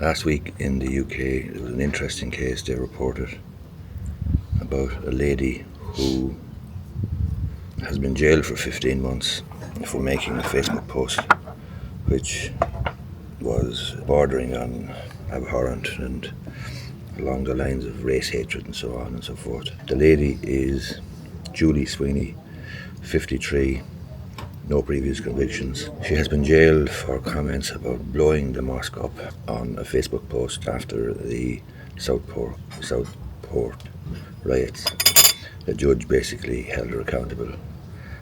Last week in the UK, there was an interesting case they reported about a lady who has been jailed for 15 months for making a Facebook post which was bordering on abhorrent and along the lines of race hatred and so on and so forth. The lady is Julie Sweeney, 53, no previous convictions. She has been jailed for comments about blowing the mosque up on a Facebook post after the Southport riots. The judge basically held her accountable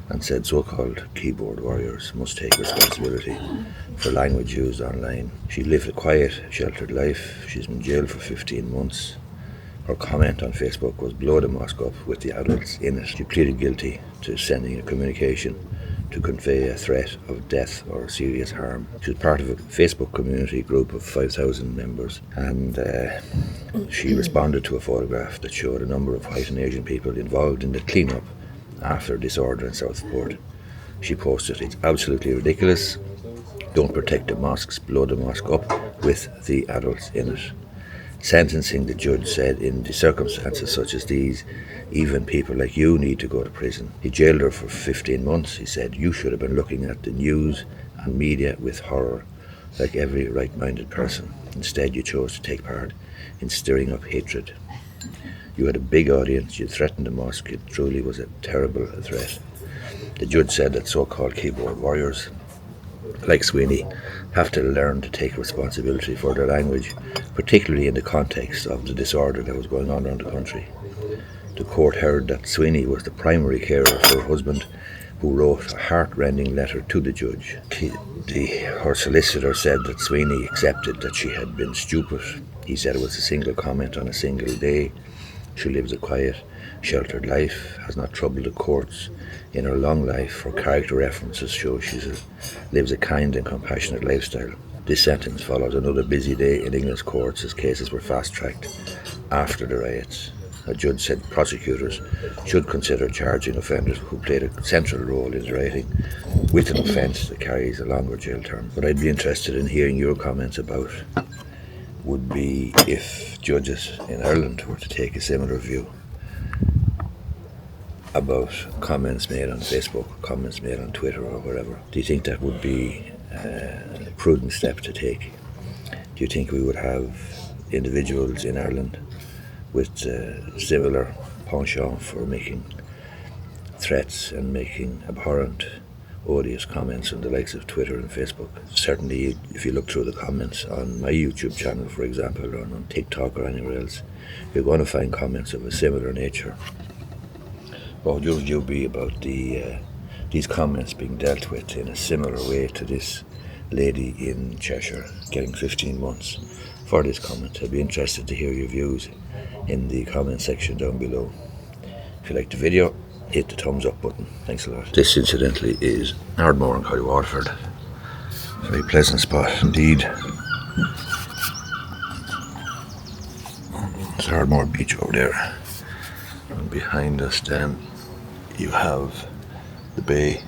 and said so-called keyboard warriors must take responsibility for language used online. She lived a quiet, sheltered life. She's been jailed for 15 months. Her comment on Facebook was blow the mosque up with the adults in it. She pleaded guilty to sending a communication to convey a threat of death or serious harm. She was part of a Facebook community group of 5,000 members, and she responded to a photograph that showed a number of white and Asian people involved in the cleanup after disorder in Southport. She posted, "It's absolutely ridiculous. Don't protect the mosques, blow the mosque up with the adults in it." Sentencing, the judge said, in the circumstances such as these, even people like you need to go to prison. He jailed her for 15 months. He said, "You should have been looking at the news and media with horror, like every right-minded person. Instead, you chose to take part in stirring up hatred. You had a big audience. You threatened the mosque. It truly was a terrible threat." The judge said that so-called keyboard warriors, like Sweeney, have to learn to take responsibility for their language, particularly in the context of the disorder that was going on around the country. The court heard that Sweeney was the primary carer for her husband, who wrote a heart-rending letter to the judge. Her solicitor said that Sweeney accepted that she had been stupid. He said it was a single comment on a single day. She lives a quiet, sheltered life, has not troubled the courts in her long life. Her character references show she lives a kind and compassionate lifestyle. This sentence follows another busy day in England's courts as cases were fast-tracked after the riots. A judge said prosecutors should consider charging offenders who played a central role in the rioting with an offence that carries a longer jail term. What I'd be interested in hearing your comments about would be if judges in Ireland were to take a similar view about comments made on Facebook, comments made on Twitter or wherever. Do you think that would be a prudent step to take? Do you think we would have individuals in Ireland with similar penchant for making threats and making abhorrent, odious comments on the likes of Twitter and Facebook? Certainly, if you look through the comments on my YouTube channel, for example, or on TikTok or anywhere else, you're going to find comments of a similar nature. What would your view be about these comments being dealt with in a similar way to this lady in Cheshire getting 15 months for this comment? I'd be interested to hear your views in the comment section down below. If you liked the video, hit the thumbs up button. Thanks a lot. This, incidentally, is Ardmore in County Waterford. Very pleasant spot indeed. It's Ardmore Beach over there. And behind us then you have the bay